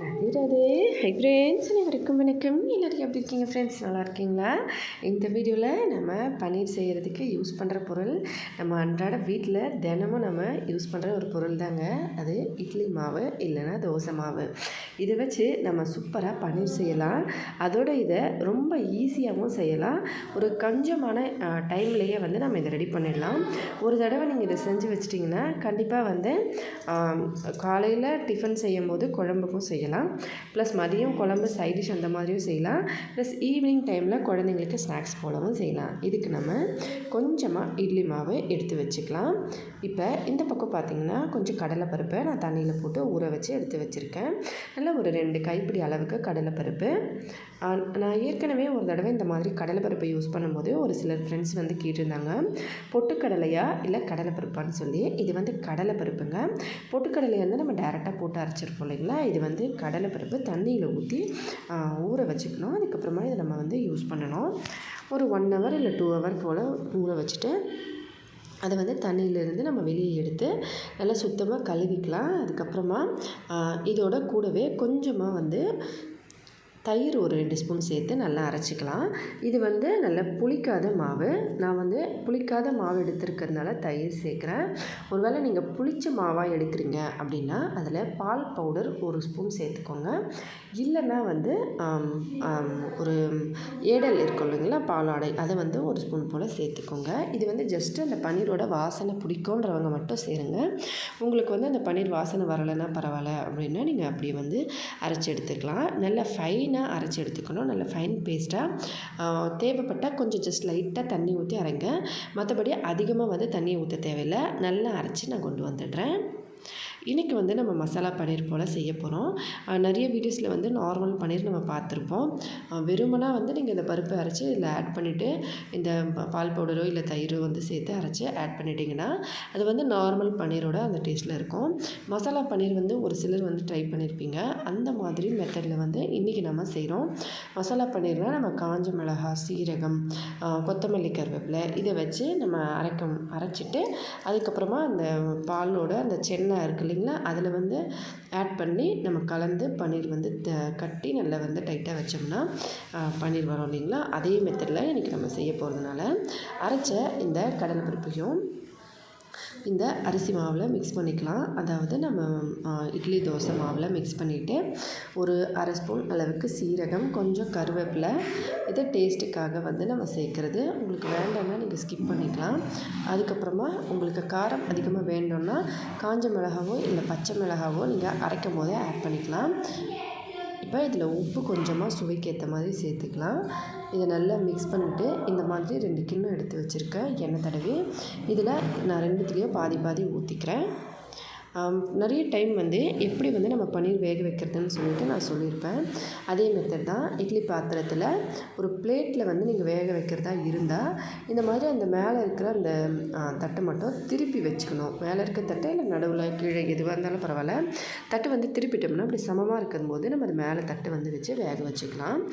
Radhe Radhe. Hi friends, அனைவருக்கும் வணக்கம். எல்லோரும் எப்படி இருக்கீங்க ஃப்ரெண்ட்ஸ்? நல்லா இருக்கீங்களா? இந்த வீடியோவில் நம்ம பன்னீர் செய்கிறதுக்கு யூஸ் பண்ணுற பொருள், நம்ம அன்றாட வீட்டில் தினமும் நம்ம யூஸ் பண்ணுற ஒரு பொருள் தாங்க. அது இட்லி மாவு இல்லைன்னா தோசை மாவு. இதை வச்சு நம்ம சூப்பராக பன்னீர் செய்யலாம். அதோட இதை ரொம்ப ஈஸியாகவும் செய்யலாம். ஒரு கொஞ்சமான டைம்லேயே வந்து நம்ம இதை ரெடி பண்ணிடலாம். ஒரு தடவை நீங்கள் இதை செஞ்சு வச்சிட்டிங்கன்னா கண்டிப்பாக வந்து காலையில் டிஃபன் செய்யும் போது குழம்புக்கும் செய்யலாம், ப்ளஸ் மதியம் குழம்பு சைடிஷ் அந்த மாதிரியும் செய்யலாம், ப்ளஸ் ஈவினிங் டைமில் குழந்தைங்களுக்கு ஸ்நாக்ஸ் போலவும் செய்யலாம். இதுக்கு நம்ம கொஞ்சமாக இட்லி மாவு எடுத்து வச்சுக்கலாம். இப்போ இந்த பக்கம் பார்த்திங்கன்னா கொஞ்சம் கடலைப்பருப்பை நான் தண்ணியில் போட்டு ஊற வச்சு எடுத்து வச்சுருக்கேன். நல்லா ஒரு 2 கைப்பிடி அளவுக்கு கடலைப்பருப்பு. நான் ஏற்கனவே ஒரு தடவை இந்த மாதிரி கடலைப்பருப்பை யூஸ் பண்ணும்போது ஒரு சிலர் ஃப்ரெண்ட்ஸ் வந்து கேட்டிருந்தாங்க, பொட்டுக்கடலையா இல்லை கடலைப்பருப்பான்னு சொல்லி. இது வந்து கடலைப்பருப்புங்க. பொட்டுக்கடலையை வந்து நம்ம டேரெக்டாக போட்டு அரைச்சிருப்போம் இல்லைங்களா. இது வந்து கடலைப்பருப்பு தண்ணியில் ஊற்றி ஊற வச்சுக்கணும். அதுக்கப்புறமா இதை நம்ம வந்து யூஸ் பண்ணணும். ஒரு 1 ஹவர் இல்லை 2 ஹவர் போல் ஊற வச்சுட்டு அதை வந்து தண்ணியிலேருந்து நம்ம வெளியே எடுத்து நல்லா சுத்தமாக கழுவிக்கலாம். அதுக்கப்புறமா இதோட கூடவே கொஞ்சமாக வந்து தயிர் ஒரு 2 ஸ்பூன் சேர்த்து நல்லா அரைச்சிக்கலாம். இது வந்து நல்லா புளிக்காத மாவு. நான் வந்து புளிக்காத மாவு எடுத்துருக்கிறதுனால தயிர் சேர்க்குறேன். ஒருவேளை நீங்கள் புளிச்ச மாவாக எடுக்கிறீங்க அப்படின்னா அதில் பால் பவுடர் 1 ஸ்பூன் சேர்த்துக்கோங்க. இல்லைன்னா வந்து ஒரு ஏடல் இருக்கும் இல்லைங்களா, பாலாடை, அதை வந்து 1 ஸ்பூன் போல் சேர்த்துக்கோங்க. இது வந்து ஜஸ்ட்டு அந்த பன்னீரோட வாசனை பிடிக்குன்றவங்க மட்டும் சேருங்க. உங்களுக்கு வந்து அந்த பன்னீர் வாசனை வரலைன்னா பரவாயில்ல அப்படின்னா நீங்கள் அப்படியே வந்து அரைச்சி எடுத்துக்கலாம். நல்லா ஃபைனாக அரைச்சி எடுத்துக்கணும். நல்ல ஃபைன் பேஸ்ட்டாக. தேவைப்பட்டால் கொஞ்சம் ஜஸ்ட் லைட்டாக தண்ணி ஊற்றி அரைங்க. மற்றபடி அதிகமாக வந்து தண்ணியை ஊற்ற தேவையில்லை. நல்லா அரைச்சி நான் கொண்டு வந்துடுறேன். இன்றைக்கி வந்து நம்ம மசாலா பன்னீர் போல் செய்ய போகிறோம். நிறைய வீடியோஸில் வந்து நார்மல் பன்னீர் நம்ம பார்த்துருப்போம். வெறுமனா வந்து நீங்கள் இந்த பருப்பை அரைச்சி இதில் ஆட் பண்ணிவிட்டு இந்த பால் பவுடரோ இல்லை தயிரோ வந்து சேர்த்து அரைச்சி ஆட் பண்ணிட்டீங்கன்னா அது வந்து நார்மல் பன்னீரோட அந்த டேஸ்ட்டில் இருக்கும். மசாலா பன்னீர் வந்து ஒரு சிலர் வந்து ட்ரை பண்ணியிருப்பீங்க. அந்த மாதிரி மெத்தடில் வந்து இன்றைக்கி நம்ம செய்கிறோம். மசாலா பன்னீர்னால் நம்ம காஞ்ச மிளகாய், சீரகம், கொத்தமல்லி, கருவேப்பிலை இதை வச்சு நம்ம அரைச்சிட்டு அதுக்கப்புறமா அந்த பாலோட அந்த சென்னை இருக்குது இல்லைங்களா, அதில் வந்து ஆட் பண்ணி நம்ம கலந்து பன்னீர் வந்து கட்டி நல்லா வந்து டைட்டாக வச்சோம்னா பன்னீர் வரும் இல்லைங்களா. அதே மெத்தடில் இன்றைக்கி நம்ம செய்ய போகிறதுனால அரைச்ச இந்த கடலைப்பருப்பையும் இந்த அரிசி மாவில் மிக்ஸ் பண்ணிக்கலாம். அதாவது நம்ம இட்லி தோசை மாவில் மிக்ஸ் பண்ணிவிட்டு ஒரு 1/2 ஸ்பூன் அளவுக்கு சீரகம், கொஞ்சம் கருவேப்பிலை, இதை டேஸ்ட்டுக்காக வந்து நம்ம சேர்க்குறது. உங்களுக்கு வேண்டாம்னா நீங்கள் ஸ்கிப் பண்ணிக்கலாம். அதுக்கப்புறமா உங்களுக்கு காரம் அதிகமாக வேணும்னா காஞ்ச மிளகாவோ இல்லை பச்சை மிளகாவோ நீங்கள் அரைக்கும் போதே ஆட் பண்ணிக்கலாம். இப்போ இதில் உப்பு கொஞ்சமாக சுவைக்கு ஏற்ற மாதிரி சேர்த்துக்கலாம். இதை நல்லா மிக்ஸ் பண்ணிவிட்டு இந்த மாதிரி 2 கிண்ணம் எடுத்து வச்சுருக்கேன் எண்ணெய் தடவி. இதில் நான் 2த்துலேயும் பாதி பாதி ஊற்றிக்கிறேன். நிறைய டைம் வந்து எப்படி வந்து நம்ம பன்னீர் வேக வைக்கிறதுன்னு சொல்லிட்டு நான் சொல்லியிருப்பேன். அதே மெத்தட் தான். இட்லி பாத்திரத்தில் ஒரு பிளேட்டில் வந்து நீங்கள் வேக வைக்கிறதா இருந்தால் இந்த மாதிரி அந்த மேலே இருக்கிற அந்த தட்டை மட்டும் திருப்பி வச்சுக்கணும். மேலே இருக்க தட்டை இல்லை நடுவில் கீழே எதுவாக இருந்தாலும் பரவாயில்ல, தட்டு வந்து திருப்பிட்டோம்னா அப்படி சமமாக இருக்கும்போது நம்ம அது மேலே தட்டு வந்து வச்சு வேக வச்சுக்கலாம்.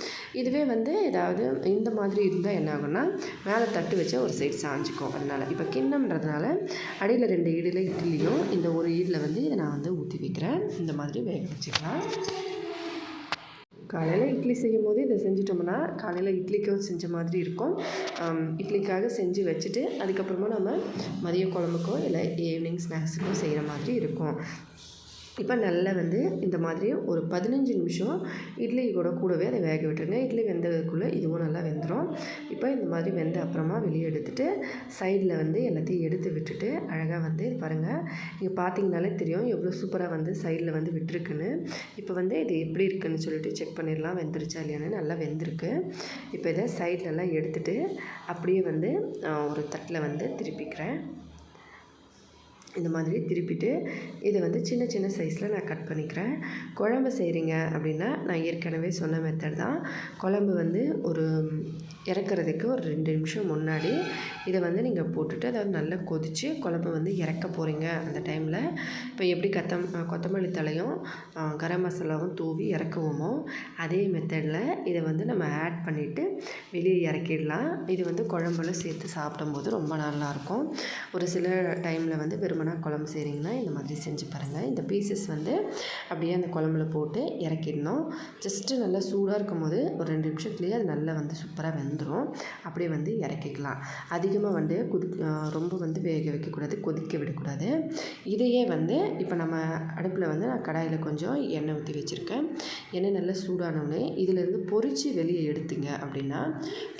இதுவே வந்து ஏதாவது இந்த மாதிரி இருந்தால் என்ன ஆகும்னா மேலே தட்டு வச்சு ஒரு சைடு சாஞ்சிக்கும். அதனால் இப்போ கிண்ணம்ன்றதுனால அடியில் 2 இடியில் இட்லியும் இந்த ஒரு இதில் வந்து இதை நான் வந்து ஊற்றி வைக்கிறேன். இந்த மாதிரி வேக வச்சுக்கலாம். காலையில் இட்லி செய்யும் போது இதை செஞ்சிட்டோம்னா காலையில் இட்லிக்கும் செஞ்ச மாதிரி இருக்கும். இட்லிக்காக செஞ்சு வச்சுட்டு அதுக்கப்புறமா நம்ம மதிய குழம்புக்கோ இல்லை ஈவினிங் ஸ்நாக்ஸுக்கோ செய்கிற மாதிரி இருக்கும். இப்போ நல்லா வந்து இந்த மாதிரி ஒரு 15 நிமிஷம் இட்லி கூடவே அதை வேக விட்டுருங்க. இட்லி வெந்ததுக்குள்ளே இதுவும் நல்லா வெந்துடும். இப்போ இந்த மாதிரி வெந்த அப்புறமா வெளியே எடுத்துகிட்டு சைடில் வந்து எல்லாத்தையும் எடுத்து விட்டுட்டு அழகாக வந்து பாருங்கள், நீங்கள் பார்த்தீங்கனாலே தெரியும் எவ்வளோ சூப்பராக வந்து சைடில் வந்து விட்டுருக்குன்னு. இப்போ வந்து இது எப்படி இருக்குதுன்னு சொல்லிட்டு செக் பண்ணிடலாம், வெந்துருச்சா இல்லையான்னு. நல்லா வெந்திருக்கு. இப்போ இதை சைட்லலாம் எடுத்துகிட்டு அப்படியே வந்து ஒரு தட்டில் வந்து திருப்பிக்கிறேன். இந்த மாதிரி திருப்பிட்டு இதை வந்து சின்ன சின்ன சைஸில் நான் கட் பண்ணிக்கிறேன். குழம்பு செய்கிறீங்க அப்படின்னா நான் ஏற்கனவே சொன்ன மெத்தட் தான். குழம்பு வந்து ஒரு இறக்குறதுக்கு ஒரு 2 நிமிஷம் முன்னாடி இதை வந்து நீங்கள் போட்டுட்டு அதாவது நல்லா கொதித்து குழம்பு வந்து இறக்க போகிறீங்க அந்த டைமில் இப்போ எப்படி கொத்தமல்லி தலையும் கரம் மசாலாவும் தூவி இறக்குவோமோ அதே மெத்தடில் இதை வந்து நம்ம ஆட் பண்ணிவிட்டு வெளியே இறக்கிடலாம். இது வந்து குழம்புல சேர்த்து சாப்பிடும்போது ரொம்ப நல்லாயிருக்கும். ஒரு சில டைமில் வந்து வெறும் டைமாக குழம்பு செய்கிறீங்கன்னா இந்த மாதிரி செஞ்சு பாருங்கள். இந்த பீசஸ் வந்து அப்படியே அந்த குழம்புல போட்டு இறக்கிடணும். ஜஸ்ட்டு நல்லா சூடாக இருக்கும்போது ஒரு 2 நிமிஷத்துலேயே அது நல்லா வந்து சூப்பராக வெந்துடும். அப்படியே வந்து இறக்கிக்கலாம். அதிகமாக வந்து ரொம்ப வந்து வேக வைக்கக்கூடாது, கொதிக்க விடக்கூடாது. இதையே வந்து இப்போ நம்ம அடுப்பில் வந்து நான் கடாயில் கொஞ்சம் எண்ணெய் ஊற்றி வச்சுருக்கேன். எண்ணெய் நல்லா சூடானோடனே இதிலேருந்து பொரித்து வெளியே எடுத்தீங்க அப்படின்னா,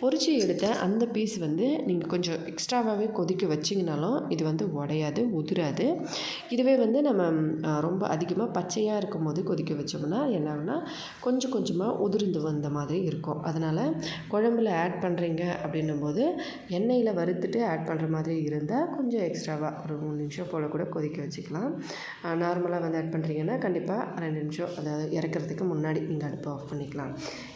பொரித்து எடுத்த அந்த பீஸ் வந்து நீங்கள் கொஞ்சம் எக்ஸ்ட்ராவாகவே கொதிக்க வச்சிங்கனாலும் இது வந்து உடையாது, உதிராது. இதுவே வந்து நம்ம ரொம்ப அதிகமாக பச்சையாக இருக்கும்போது கொதிக்க வச்சோம்னா என்ன ஆகும்னா கொஞ்சம் கொஞ்சமாக உதிர்ந்து வந்த மாதிரி இருக்கும். அதனால் குழம்புல ஆட் பண்ணுறீங்க அப்படின்னும்போது எண்ணெயில் வறுத்துட்டு ஆட் பண்ணுற மாதிரி இருந்தால் கொஞ்சம் எக்ஸ்ட்ராவாக ஒரு 3 நிமிஷம் போல் கூட கொதிக்க வச்சுக்கலாம். நார்மலாக வந்து ஆட் பண்ணுறீங்கன்னா கண்டிப்பாக 2 நிமிஷம், அதாவது இறக்கிறதுக்கு முன்னாடி நீங்கள் அடுப்பை ஆஃப் பண்ணிக்கலாம்.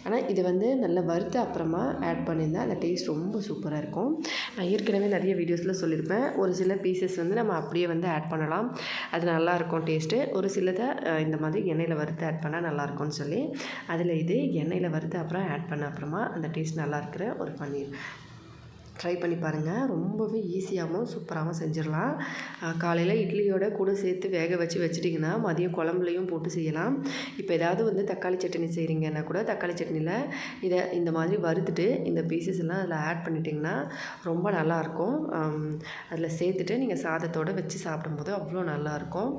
ஆனால் இது வந்து நல்லா வறுத்த அப்புறமா ஆட் பண்ணியிருந்தால் அந்த டேஸ்ட் ரொம்ப சூப்பராக இருக்கும். நான் ஏற்கனவே நிறைய வீடியோஸில் சொல்லியிருப்பேன், ஒரு சில பீசஸ் வந்து நம்ம அப்படியே வந்து ஆட் பண்ணலாம், அது நல்லாயிருக்கும் டேஸ்ட்டு. ஒரு சிலதை இந்த மாதிரி எண்ணெயில் வறுத்து ஆட் பண்ணால் நல்லாயிருக்கும்னு சொல்லி, அதில் இது எண்ணெயில் வறுத்து அப்புறம் ஆட் பண்ண அப்புறமா அந்த டேஸ்ட் நல்லா இருக்கிற ஒரு பன்னீர் ட்ரை பண்ணி பாருங்கள். ரொம்பவே ஈஸியாகவும் சூப்பராகவும் செஞ்சிடலாம். காலையில் இட்லியோட கூட சேர்த்து வேக வச்சுட்டிங்கன்னா மதியம் குழம்புலையும் போட்டு செய்யலாம். இப்போ ஏதாவது வந்து தக்காளி சட்னி செய்கிறீங்கன்னா கூட தக்காளி சட்னியில் இதை இந்த மாதிரி வறுத்துட்டு இந்த பீசஸ் எல்லாம் அதில் ஆட் பண்ணிட்டிங்கன்னா ரொம்ப நல்லாயிருக்கும். அதில் சேர்த்துட்டு நீங்கள் சாதத்தோடு வச்சு சாப்பிடும்போது அவ்வளோ நல்லாயிருக்கும்.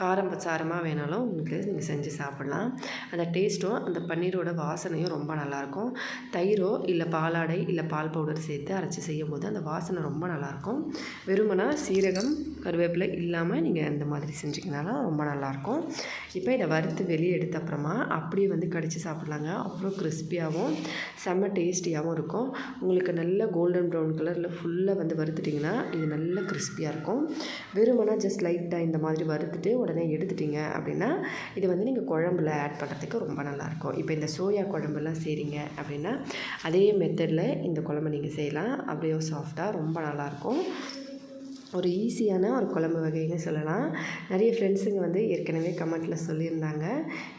காரம் சாரமாக வேணாலும் உங்களுக்கு நீங்கள் செஞ்சு சாப்பிட்லாம். அந்த டேஸ்ட்டும் அந்த பன்னீரோட வாசனையும் ரொம்ப நல்லாயிருக்கும். தயிரோ இல்லை பாலாடை இல்லை பால் பவுடர் சேர்த்து அரைச்சி செய்யும்போது அந்த வாசனை ரொம்ப நல்லாயிருக்கும். வெறுமனா சீரகம் கருவேப்பிலை இல்லாமல் நீங்கள் இந்த மாதிரி செஞ்சிங்கனாலும் ரொம்ப நல்லாயிருக்கும். இப்போ இதை வறுத்து வெளியே எடுத்த அப்புறமா அப்படியே வந்து கடித்து சாப்பிட்லாங்க. அவ்வளோ கிறிஸ்பியாகவும் செம்ம டேஸ்டியாகவும் இருக்கும். உங்களுக்கு நல்ல கோல்டன் ப்ரௌன் கலரில் ஃபுல்லாக வந்து வறுத்துட்டிங்கன்னா இது நல்ல கிறிஸ்பியாக இருக்கும். வெறுமனா ஜஸ்ட் லைட்டாக இந்த மாதிரி வறுத்துட்டு உடனே எடுத்துட்டிங்க அப்படின்னா இது வந்து நீங்கள் குழம்புல ஆட் பண்ணுறதுக்கு ரொம்ப நல்லாயிருக்கும். இப்போ இந்த சோயா குழம்புலாம் செய்கிறீங்க அப்படின்னா அதே மெத்தடில் இந்த குழம்பு நீங்கள் செய்யலாம். அப்படியே சாஃப்டாக ரொம்ப நல்லாயிருக்கும். ஒரு ஈஸியான ஒரு குழம்பு வகைன்னு சொல்லலாம். நிறைய ஃப்ரெண்ட்ஸுங்க வந்து ஏற்கனவே கமெண்ட்டில் சொல்லியிருந்தாங்க,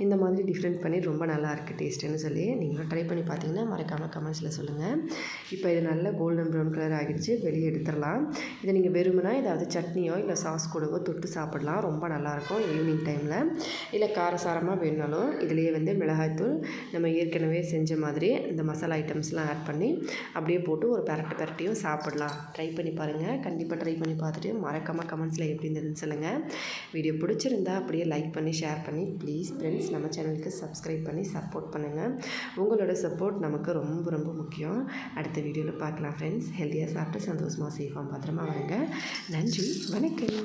இந்த மாதிரி டிஃப்ரெண்ட் பண்ணி ரொம்ப நல்லாயிருக்கு டேஸ்ட்டுன்னு சொல்லி. நீங்களும் ட்ரை பண்ணி பார்த்தீங்கன்னா மறக்காமல் கமெண்ட்ஸில் சொல்லுங்கள். இப்போ இது நல்ல கோல்டன் ப்ரௌன் கலர் ஆகிடுச்சு, வெளியே எடுத்துடலாம். இதை நீங்கள் வெறுமனா ஏதாவது சட்னியோ இல்லை சாஸ் கூடவோ தொட்டு சாப்பிட்லாம். ரொம்ப நல்லாயிருக்கும் ஈவினிங் டைமில். இல்லை காரசாரமாக வேணுனாலும் இதுலேயே வந்து மிளகாய்த்தூள் நம்ம ஏற்கனவே செஞ்ச மாதிரி இந்த மசாலா ஐட்டம்ஸ்லாம் ஆட் பண்ணி அப்படியே போட்டு ஒரு பரட்டியும் சாப்பிட்லாம். ட்ரை பண்ணி பாருங்கள். கண்டிப்பாக ட்ரை பண்ணி பார்த்துட்டு மறக்காமல் கமெண்ட்ஸில் எப்படி இருந்ததுன்னு சொல்லுங்கள். வீடியோ பிடிச்சிருந்தா அப்படியே லைக் பண்ணி ஷேர் பண்ணி ப்ளீஸ் ஃப்ரெண்ட்ஸ் நம்ம சேனலுக்கு சப்ஸ்கிரைப் பண்ணி சப்போர்ட் பண்ணுங்கள். உங்களோட சப்போர்ட் நமக்கு ரொம்ப ரொம்ப முக்கியம். அடுத்த வீடியோவில் பார்க்கலாம் ஃப்ரெண்ட்ஸ். ஹெல்த்தியாக சாப்பிட்டு சந்தோஷமாக சேஃபாக பத்திரமா வாங்க. நன்றி, வணக்கம்.